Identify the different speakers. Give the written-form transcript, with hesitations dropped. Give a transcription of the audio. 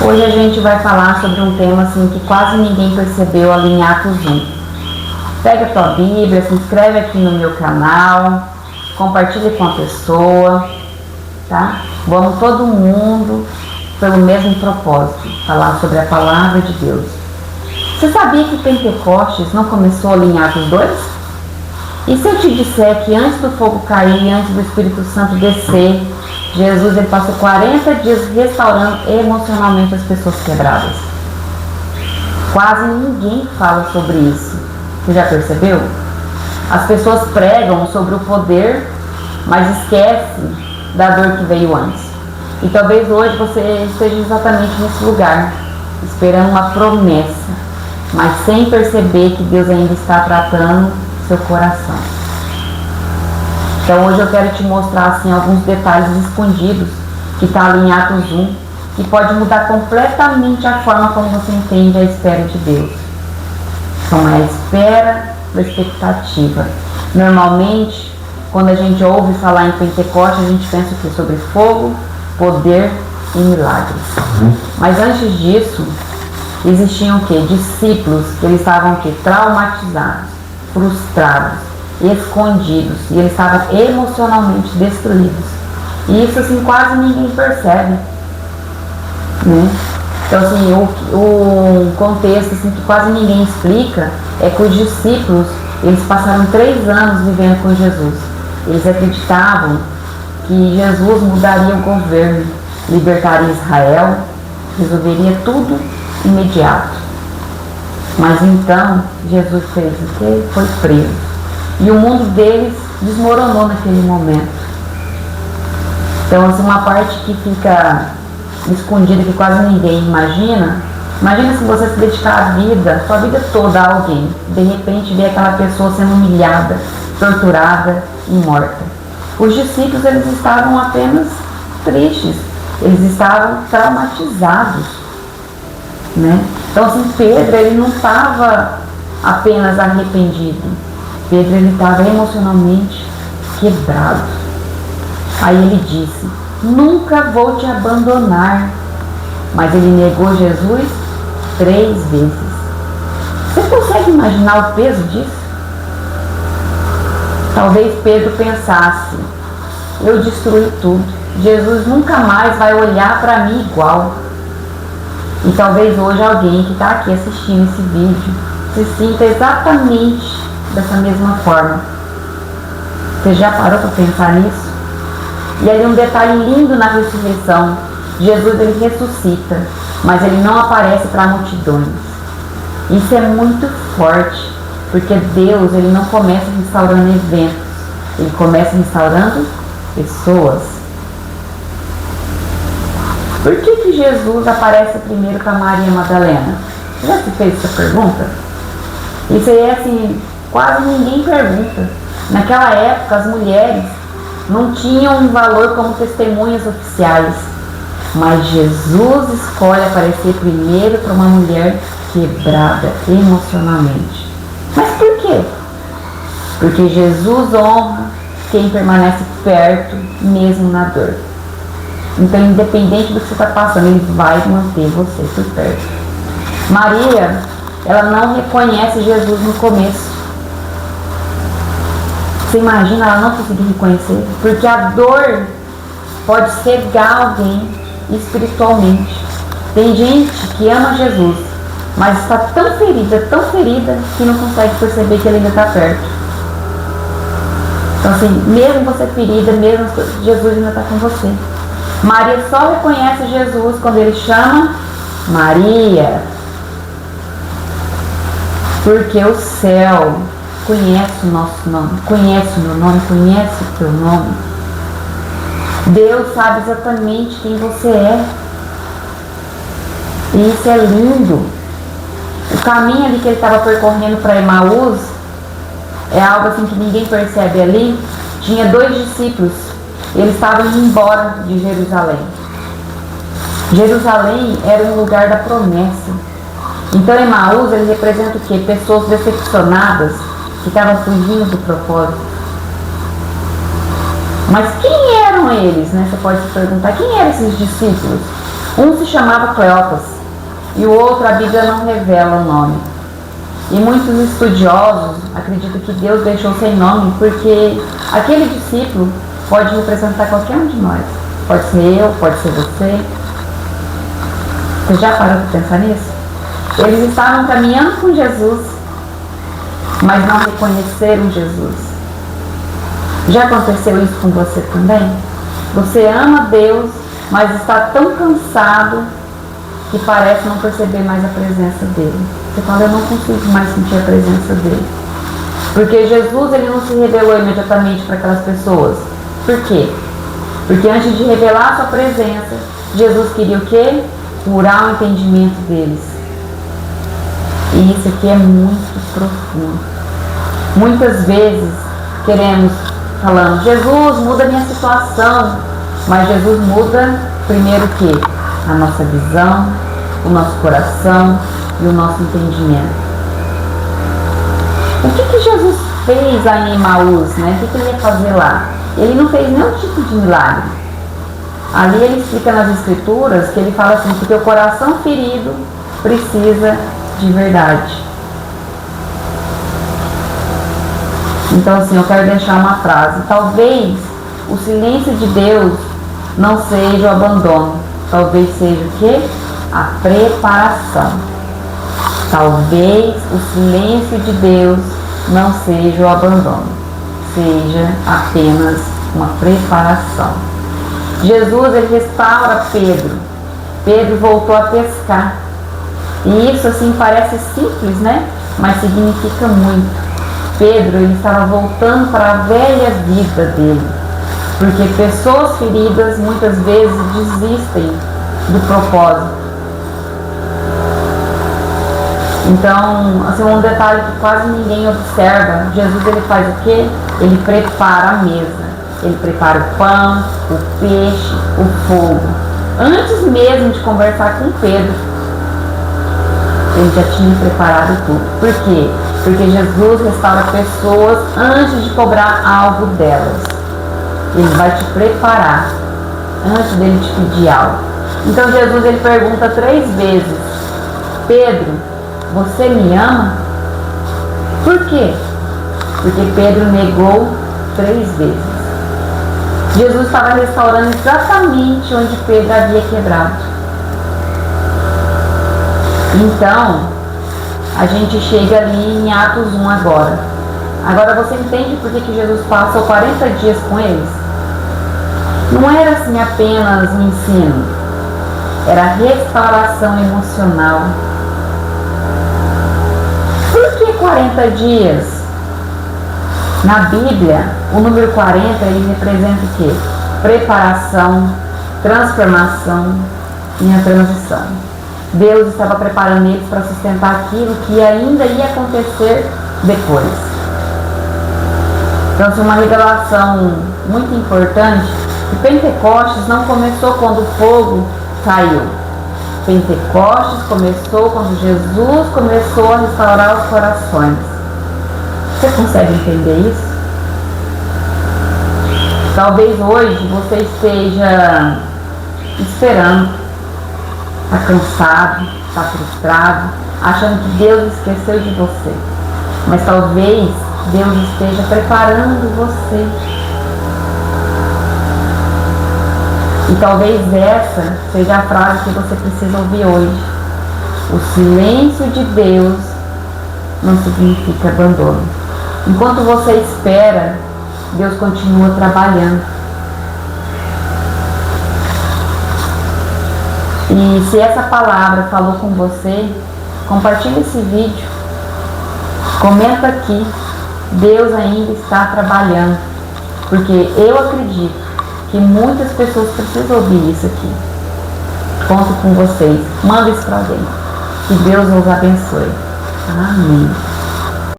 Speaker 1: Hoje a gente vai falar sobre um tema assim que quase ninguém percebeu ali em Atos 1. Pega a tua Bíblia, se inscreve aqui no meu canal, compartilha com a pessoa, tá? Vamos todo mundo pelo mesmo propósito, falar sobre a palavra de Deus. Você sabia que Pentecostes não começou ali em Atos 2? E se eu te disser que antes do fogo cair, antes do Espírito Santo descer, Jesus ele passou 40 dias restaurando emocionalmente as pessoas quebradas? Quase ninguém fala sobre isso. Você já percebeu? As pessoas pregam sobre o poder, mas esquecem da dor que veio antes. E talvez hoje você esteja exatamente nesse lugar, esperando uma promessa, mas sem perceber que Deus ainda está tratando seu coração. Então hoje eu quero te mostrar assim alguns detalhes escondidos que está ali em Atos 1, que pode mudar completamente a forma como você entende a espera de Deus. Então é a espera da expectativa. Normalmente, quando a gente ouve falar em Pentecostes, a gente pensa o quê? Sobre fogo, poder e milagres. Mas antes disso, existiam o quê? Discípulos que eles estavam o quê? Traumatizados, frustrados, escondidos, e eles estavam emocionalmente destruídos. E isso assim quase ninguém percebe, né? Então assim, o contexto assim, que quase ninguém explica é que os discípulos eles passaram 3 anos vivendo com Jesus. Eles acreditavam que Jesus mudaria o governo, libertaria Israel, resolveria tudo imediato. Mas então Jesus fez o quê? Foi preso. E o mundo deles desmoronou naquele momento. Então assim, uma parte que fica escondida, que quase ninguém imagina. Imagina se você se dedicar a vida, sua vida toda a alguém. De repente ver aquela pessoa sendo humilhada, torturada e morta. Os discípulos eles estavam apenas tristes. Eles estavam traumatizados, né? Então assim, Pedro ele não estava apenas arrependido. Pedro ele estava emocionalmente quebrado. Aí ele disse: nunca vou te abandonar. Mas ele negou Jesus 3 vezes. Você consegue imaginar o peso disso? Talvez Pedro pensasse: eu destruí tudo, Jesus nunca mais vai olhar para mim igual. E talvez hoje alguém que está aqui assistindo esse vídeo se sinta exatamente dessa mesma forma. Você já parou para pensar nisso? E aí um detalhe lindo na ressurreição: Jesus ele ressuscita, mas ele não aparece para multidões. Isso é muito forte, porque Deus ele não começa restaurando eventos, ele começa restaurando pessoas. Por que Jesus aparece primeiro para Maria Madalena? Você já se fez essa pergunta? Isso aí é assim, quase ninguém pergunta. Naquela época as mulheres não tinham um valor como testemunhas oficiais, mas Jesus escolhe aparecer primeiro para uma mulher quebrada emocionalmente. Mas por quê? Porque Jesus honra quem permanece perto, mesmo na dor. Então, independente do que você está passando, ele vai manter você por perto. Maria, ela não reconhece Jesus no começo. Você imagina ela não conseguir reconhecer? Porque a dor pode cegar alguém espiritualmente. Tem gente que ama Jesus, mas está tão ferida, que não consegue perceber que ele ainda está perto. Então assim, mesmo você ferida, mesmo Jesus ainda está com você. Maria só reconhece Jesus quando ele chama Maria. Porque o céu conhece o nosso nome, conhece o meu nome, conhece o teu nome. Deus sabe exatamente quem você é. E isso é lindo. O caminho ali que ele estava percorrendo para Emaús é algo assim que ninguém percebe ali. Tinha 2 discípulos. Eles estavam indo embora de Jerusalém. Jerusalém era um lugar da promessa. Então Emaús ele representa o quê? Pessoas decepcionadas que estavam fugindo do propósito. Mas quem eram eles, né? Você pode se perguntar, quem eram esses discípulos? Um se chamava Cleopas e o outro, a Bíblia não revela o nome. E muitos estudiosos acreditam que Deus deixou sem nome porque aquele discípulo pode representar qualquer um de nós. Pode ser eu, pode ser você. Você já parou para pensar nisso? Eles estavam caminhando com Jesus, mas não reconheceram Jesus. Já aconteceu isso com você também? Você ama Deus, mas está tão cansado que parece não perceber mais a presença dele. Você fala, eu não consigo mais sentir a presença dele. Porque Jesus, ele não se revelou imediatamente para aquelas pessoas. Por quê? Porque antes de revelar a sua presença, Jesus queria o quê? Curar o entendimento deles. E isso aqui é muito profundo. Muitas vezes queremos, falando, Jesus, muda a minha situação. Mas Jesus muda primeiro o quê? A nossa visão, o nosso coração e o nosso entendimento. O que Jesus fez lá em Emaús, né? O que ele ia fazer lá? Ele não fez nenhum tipo de milagre. Ali ele explica nas escrituras que ele fala assim, que teu coração ferido precisa de verdade. Então assim, eu quero deixar uma frase. Talvez o silêncio de Deus não seja o abandono. Talvez seja o quê? A preparação. Talvez o silêncio de Deus não seja o abandono. Seja apenas uma preparação. Jesus, ele restaura Pedro. Pedro voltou a pescar. E isso assim parece simples, né? Mas significa muito. Pedro, ele estava voltando para a velha vida dele. Porque pessoas feridas muitas vezes desistem do propósito. Então, assim, um detalhe que quase ninguém observa, Jesus, ele faz o quê? Ele prepara a mesa. Ele prepara o pão, o peixe, o fogo. Antes mesmo de conversar com Pedro, ele já tinha preparado tudo. Por quê? Porque Jesus restaura pessoas antes de cobrar algo delas. Ele vai te preparar antes dele te pedir algo. Então Jesus, ele pergunta 3 vezes: Pedro, você me ama? Por quê? Porque Pedro negou 3 vezes. Jesus estava restaurando exatamente onde Pedro havia quebrado. Então, a gente chega ali em Atos 1 agora. Agora você entende por que Jesus passou 40 dias com eles? Não era assim apenas um ensino. Era restauração emocional. Por que 40 dias? Na Bíblia, o número 40, ele representa o quê? Preparação, transformação e a transição. Deus estava preparando eles para sustentar aquilo que ainda ia acontecer depois. Então, é uma revelação muito importante, que Pentecostes não começou quando o fogo caiu. Pentecostes começou quando Jesus começou a restaurar os corações. Você consegue entender isso? Talvez hoje você esteja esperando, está cansado, está frustrado, achando que Deus esqueceu de você. Mas talvez Deus esteja preparando você. E talvez essa seja a frase que você precisa ouvir hoje. O silêncio de Deus não significa abandono. Enquanto você espera, Deus continua trabalhando. E se essa palavra falou com você, compartilhe esse vídeo. Comenta aqui. Deus ainda está trabalhando. Porque eu acredito que muitas pessoas precisam ouvir isso aqui. Conto com vocês. Manda isso para alguém. Que Deus os abençoe. Amém.